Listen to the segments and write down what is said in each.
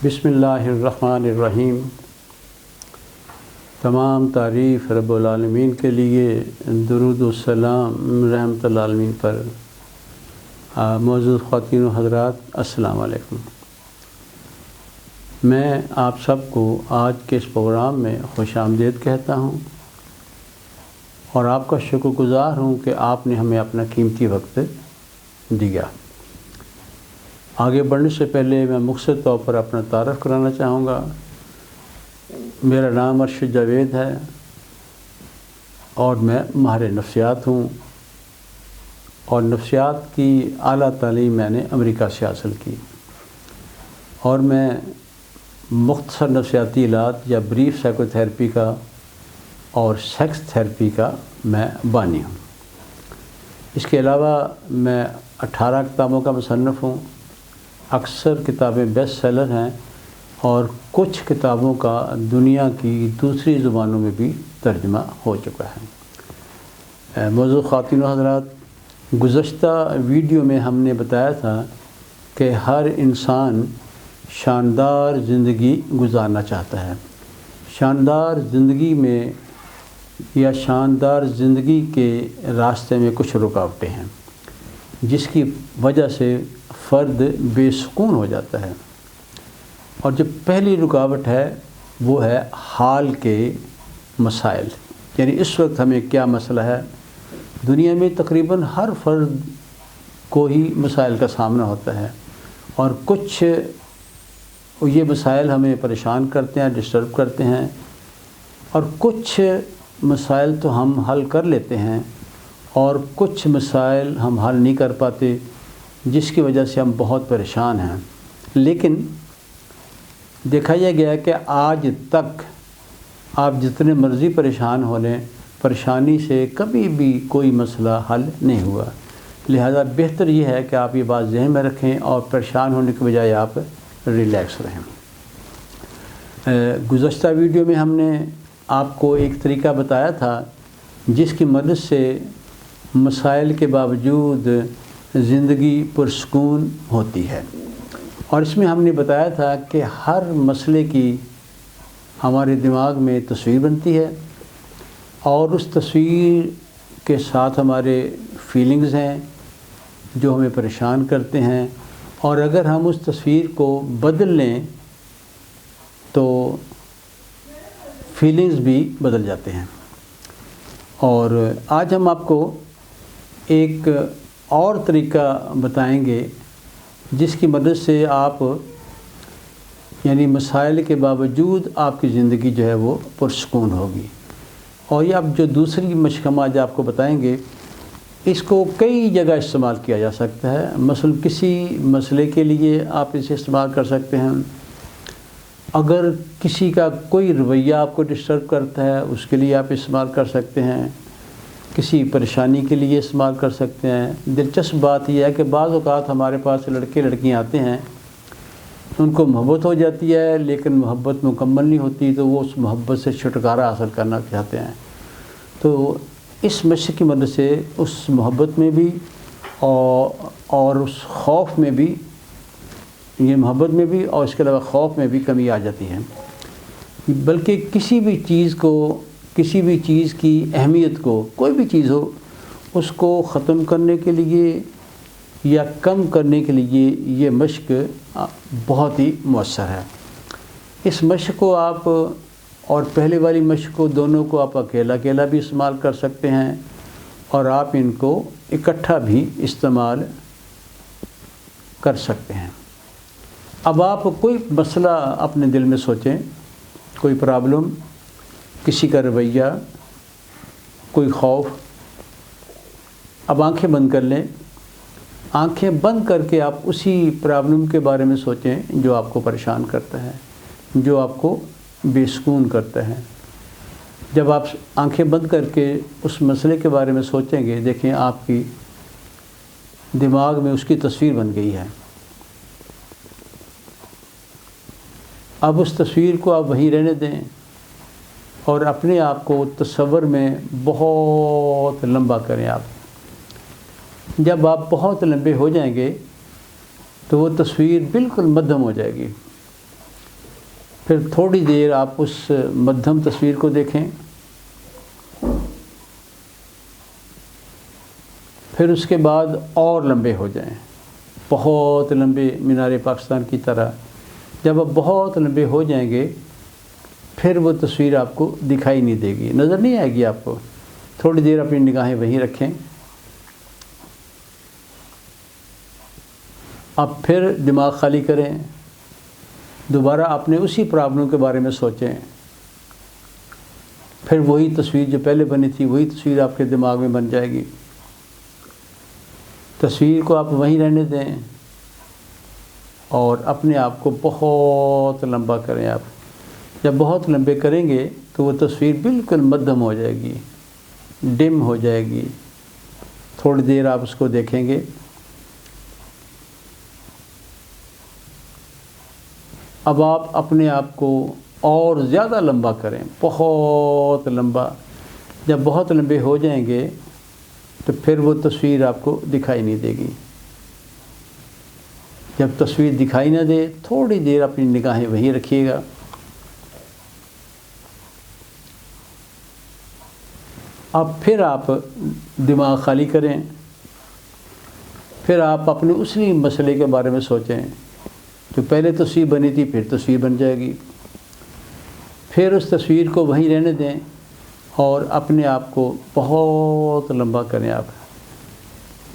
بسم اللہ الرحمن الرحیم۔ تمام تعریف رب العالمین کے لیے، درود و سلام رحمت العالمین پر۔ موجود خواتین و حضرات، السلام علیکم۔ میں آپ سب کو آج کے اس پروگرام میں خوش آمدید کہتا ہوں اور آپ کا شکر گزار ہوں کہ آپ نے ہمیں اپنا قیمتی وقت دیا۔ آگے بڑھنے سے پہلے میں مختصر طور پر اپنا تعارف کرانا چاہوں گا۔ میرا نام ارشد جاوید ہے اور میں ماہر نفسیات ہوں، اور نفسیات کی اعلیٰ تعلیم میں نے امریکہ سے حاصل کی، اور میں مختصر نفسیاتی علاج یا بریف سائیکو تھیراپی کا اور سیکس تھیراپی کا میں بانی ہوں۔ اس کے علاوہ میں 18 کتابوں کا مصنف ہوں۔ اکثر کتابیں بیسٹ سیلر ہیں اور کچھ کتابوں کا دنیا کی دوسری زبانوں میں بھی ترجمہ ہو چکا ہے۔ موضوع خواتین و حضرات، گزشتہ ویڈیو میں ہم نے بتایا تھا کہ ہر انسان شاندار زندگی گزارنا چاہتا ہے۔ شاندار زندگی میں یا شاندار زندگی کے راستے میں کچھ رکاوٹیں ہیں جس کی وجہ سے فرد بے سکون ہو جاتا ہے، اور جو پہلی رکاوٹ ہے وہ ہے حال کے مسائل، یعنی اس وقت ہمیں کیا مسئلہ ہے۔ دنیا میں تقریباً ہر فرد کو ہی مسائل کا سامنا ہوتا ہے، اور کچھ یہ مسائل ہمیں پریشان کرتے ہیں، ڈسٹرب کرتے ہیں، اور کچھ مسائل تو ہم حل کر لیتے ہیں اور کچھ مسائل ہم حل نہیں کر پاتے، جس کی وجہ سے ہم بہت پریشان ہیں۔ لیکن دیکھا یہ گیا ہے کہ آج تک آپ جتنے مرضی پریشان ہو لیں، پریشانی سے کبھی بھی کوئی مسئلہ حل نہیں ہوا۔ لہذا بہتر یہ ہے کہ آپ یہ بات ذہن میں رکھیں اور پریشان ہونے کے بجائے آپ ریلیکس رہیں۔ گزشتہ ویڈیو میں ہم نے آپ کو ایک طریقہ بتایا تھا جس کی مدد سے مسائل کے باوجود زندگی پرسکون ہوتی ہے، اور اس میں ہم نے بتایا تھا کہ ہر مسئلے کی ہمارے دماغ میں تصویر بنتی ہے، اور اس تصویر کے ساتھ ہمارے فیلنگز ہیں جو ہمیں پریشان کرتے ہیں، اور اگر ہم اس تصویر کو بدل لیں تو فیلنگز بھی بدل جاتے ہیں۔ اور آج ہم آپ کو ایک اور طریقہ بتائیں گے جس کی مدد سے آپ یعنی مسائل کے باوجود آپ کی زندگی جو ہے وہ پرسکون ہوگی۔ اور یہ اب جو دوسری مشق ہم آج آپ کو بتائیں گے، اس کو کئی جگہ استعمال کیا جا سکتا ہے۔ مثلا کسی مسئلے کے لیے آپ اسے استعمال کر سکتے ہیں۔ اگر کسی کا کوئی رویہ آپ کو ڈسٹرب کرتا ہے، اس کے لیے آپ استعمال کر سکتے ہیں۔ کسی پریشانی کے لیے استعمال کر سکتے ہیں۔ دلچسپ بات یہ ہے کہ بعض اوقات ہمارے پاس لڑکے لڑکیاں آتے ہیں، ان کو محبت ہو جاتی ہے لیکن محبت مکمل نہیں ہوتی، تو وہ اس محبت سے چھٹکارا حاصل کرنا چاہتے ہیں۔ تو اس مشق کی مدد سے اس محبت میں بھی اور اس خوف میں بھی، یہ محبت میں بھی اور اس کے علاوہ خوف میں بھی کمی آ جاتی ہے۔ بلکہ کسی بھی چیز کی اہمیت کو، کوئی بھی چیز ہو، اس کو ختم کرنے کے لیے یا کم کرنے کے لیے یہ مشق بہت ہی مؤثر ہے۔ اس مشق کو آپ اور پہلے والی مشق کو دونوں کو آپ اکیلا بھی استعمال کر سکتے ہیں، اور آپ ان کو اکٹھا بھی استعمال کر سکتے ہیں۔ اب آپ کوئی مسئلہ اپنے دل میں سوچیں، کوئی پرابلم، کسی کا رویہ، کوئی خوف۔ اب آنکھیں بند کر لیں۔ آنکھیں بند کر کے آپ اسی پرابلم کے بارے میں سوچیں جو آپ کو پریشان کرتا ہے، جو آپ کو بے سکون کرتا ہے۔ جب آپ آنکھیں بند کر کے اس مسئلے کے بارے میں سوچیں گے، دیکھیں آپ کی دماغ میں اس کی تصویر بن گئی ہے۔ اب اس تصویر کو آپ وہیں رہنے دیں اور اپنے آپ کو تصور میں بہت لمبا کریں۔ آپ جب آپ بہت لمبے ہو جائیں گے تو وہ تصویر بالکل مدھم ہو جائے گی، پھر تھوڑی دیر آپ اس مدھم تصویر کو دیکھیں، پھر اس کے بعد اور لمبے ہو جائیں، بہت لمبے مینار پاکستان کی طرح۔ جب آپ بہت لمبے ہو جائیں گے پھر وہ تصویر آپ کو دکھائی نہیں دے گی، نظر نہیں آئے گی آپ کو۔ تھوڑی دیر اپنی نگاہیں وہیں رکھیں، اب پھر دماغ خالی کریں، دوبارہ اپنے اسی پرابلم کے بارے میں سوچیں، پھر وہی تصویر جو پہلے بنی تھی وہی تصویر آپ کے دماغ میں بن جائے گی۔ تصویر کو آپ وہیں رہنے دیں اور اپنے آپ کو بہت لمبا کریں۔ آپ جب بہت لمبے کریں گے تو وہ تصویر بالکل مدھم ہو جائے گی، ڈم ہو جائے گی۔ تھوڑی دیر آپ اس کو دیکھیں گے، اب آپ اپنے آپ کو اور زیادہ لمبا کریں، بہت لمبا۔ جب بہت لمبے ہو جائیں گے تو پھر وہ تصویر آپ کو دکھائی نہیں دے گی۔ جب تصویر دکھائی نہ دے تھوڑی دیر اپنی نگاہیں وہیں رکھیے گا، اب پھر آپ دماغ خالی کریں، پھر آپ اپنے اسی مسئلے کے بارے میں سوچیں جو پہلے تصویر بنی تھی، پھر تصویر بن جائے گی۔ پھر اس تصویر کو وہیں رہنے دیں اور اپنے آپ کو بہت لمبا کریں۔ آپ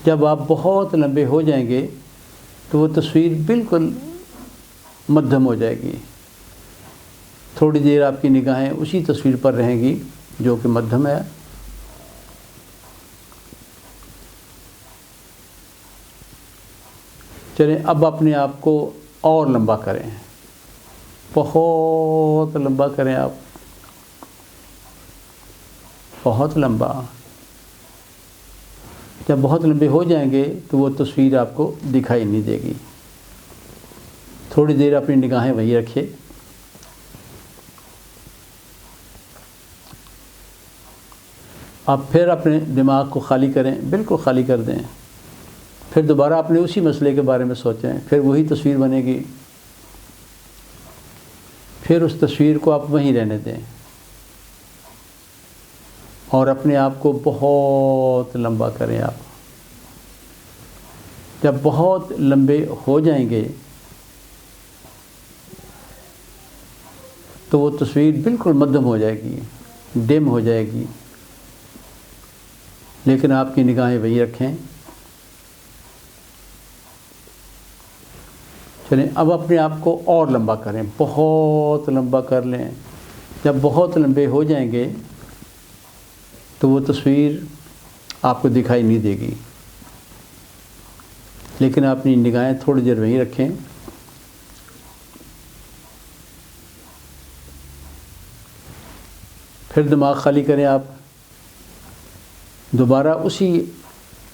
جب آپ بہت لمبے ہو جائیں گے تو وہ تصویر بالکل مدھم ہو جائے گی۔ تھوڑی دیر آپ کی نگاہیں اسی تصویر پر رہیں گی جو کہ مدھم ہے۔ چلیں اب اپنے آپ کو اور لمبا کریں، بہت لمبا کریں۔ آپ بہت لمبا۔ جب بہت لمبے ہو جائیں گے تو وہ تصویر آپ کو دکھائی نہیں دے گی۔ تھوڑی دیر اپنی نگاہیں وہیں رکھیے، آپ پھر اپنے دماغ کو خالی کریں، بالکل خالی کر دیں۔ پھر دوبارہ اپنے اسی مسئلے کے بارے میں سوچیں، پھر وہی تصویر بنے گی۔ پھر اس تصویر کو آپ وہیں رہنے دیں اور اپنے آپ کو بہت لمبا کریں۔ آپ جب بہت لمبے ہو جائیں گے تو وہ تصویر بالکل مدھم ہو جائے گی، ڈم ہو جائے گی، لیکن آپ کی نگاہیں وہیں رکھیں۔ چلیں اب اپنے آپ کو اور لمبا کریں، بہت لمبا کر لیں۔ جب بہت لمبے ہو جائیں گے تو وہ تصویر آپ کو دکھائی نہیں دے گی، لیکن آپ اپنی نگاہیں تھوڑی دیر وہیں رکھیں۔ پھر دماغ خالی کریں، آپ دوبارہ اسی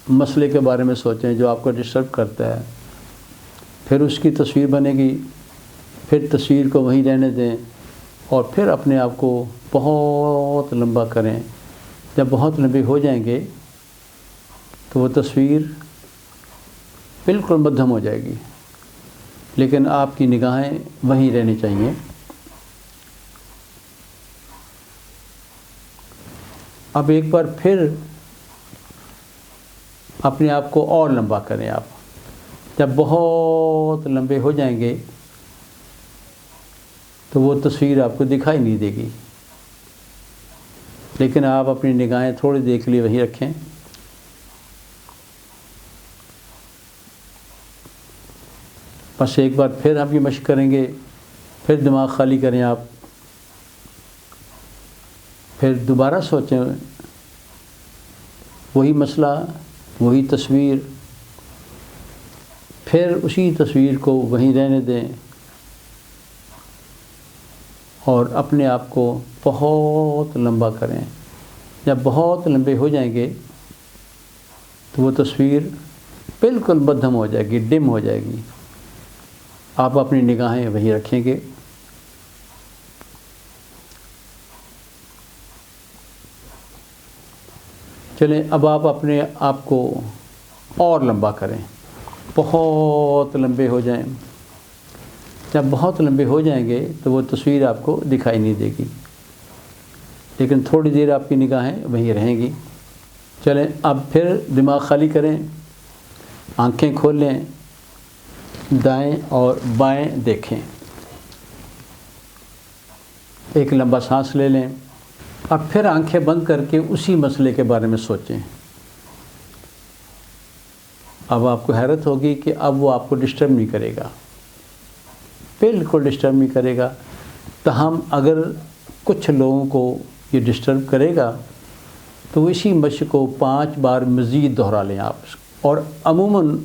مسئلے کے بارے میں سوچیں جو آپ کو ڈسٹرب کرتا ہے۔ پھر اس کی تصویر بنے گی، پھر تصویر کو وہیں رہنے دیں اور پھر اپنے آپ کو بہت لمبا کریں۔ جب بہت لمبے ہو جائیں گے تو وہ تصویر بالکل مدھم ہو جائے گی، لیکن آپ کی نگاہیں وہیں رہنی چاہیے۔ اب ایک بار پھر اپنے آپ کو اور لمبا کریں۔ آپ جب بہت لمبے ہو جائیں گے تو وہ تصویر آپ کو دکھائی نہیں دے گی، لیکن آپ اپنی نگاہیں تھوڑی دیر کے لیے وہیں رکھیں۔ بس ایک بار پھر ہم یہ مشق کریں گے، پھر دماغ خالی کریں۔ آپ پھر دوبارہ سوچیں، وہی مسئلہ، وہی تصویر، پھر اسی تصویر کو وہیں رہنے دیں اور اپنے آپ کو بہت لمبا کریں۔ جب بہت لمبے ہو جائیں گے تو وہ تصویر بالکل مدھم ہو جائے گی، ڈم ہو جائے گی۔ آپ اپنی نگاہیں وہیں رکھیں گے۔ چلیں اب آپ اپنے آپ کو اور لمبا کریں، بہت لمبے ہو جائیں۔ جب بہت لمبے ہو جائیں گے تو وہ تصویر آپ کو دکھائی نہیں دے گی، لیکن تھوڑی دیر آپ کی نگاہیں وہیں رہیں گی۔ چلیں اب پھر دماغ خالی کریں، آنکھیں کھولیں، دائیں اور بائیں دیکھیں، ایک لمبا سانس لے لیں۔ اب پھر آنکھیں بند کر کے اسی مسئلے کے بارے میں سوچیں۔ اب آپ کو حیرت ہوگی کہ اب وہ آپ کو ڈسٹرب نہیں کرے گا، بالکل ڈسٹرب نہیں کرے گا۔ تاہم اگر کچھ لوگوں کو یہ ڈسٹرب کرے گا تو اسی مشق کو 5 بار مزید دہرا لیں آپ، اور عموماً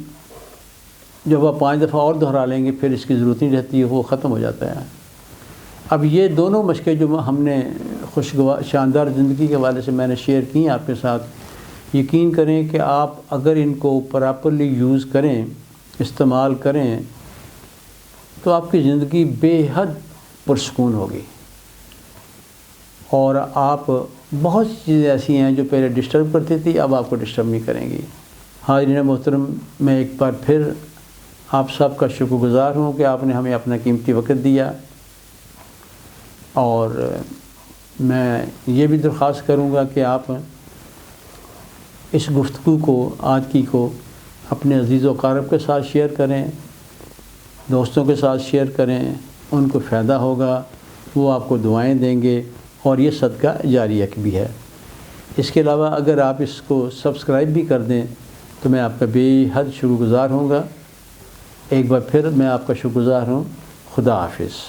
جب آپ 5 دفعہ اور دہرا لیں گے پھر اس کی ضرورت نہیں رہتی ہے، وہ ختم ہو جاتا ہے۔ اب یہ دونوں مشقیں جو ہم نے خوشگوار شاندار زندگی کے حوالے سے میں نے شیئر کی ہیں آپ کے ساتھ، یقین کریں کہ آپ اگر ان کو پراپرلی یوز کریں، استعمال کریں، تو آپ کی زندگی بے حد پرسکون ہوگی، اور آپ بہت سی چیزیں ایسی ہیں جو پہلے ڈسٹرب کرتی تھی اب آپ کو ڈسٹرب نہیں کریں گی۔ حاضرین محترم، میں ایک بار پھر آپ سب کا شکر گزار ہوں کہ آپ نے ہمیں اپنا قیمتی وقت دیا، اور میں یہ بھی درخواست کروں گا کہ آپ اس گفتگو کو آج کی کو اپنے عزیز و اقارب کے ساتھ شیئر کریں، دوستوں کے ساتھ شیئر کریں، ان کو فائدہ ہوگا، وہ آپ کو دعائیں دیں گے، اور یہ صدقہ جاریہ بھی ہے۔ اس کے علاوہ اگر آپ اس کو سبسکرائب بھی کر دیں تو میں آپ کا بے حد شکر گزار ہوں گا۔ ایک بار پھر میں آپ کا شکر گزار ہوں۔ خدا حافظ۔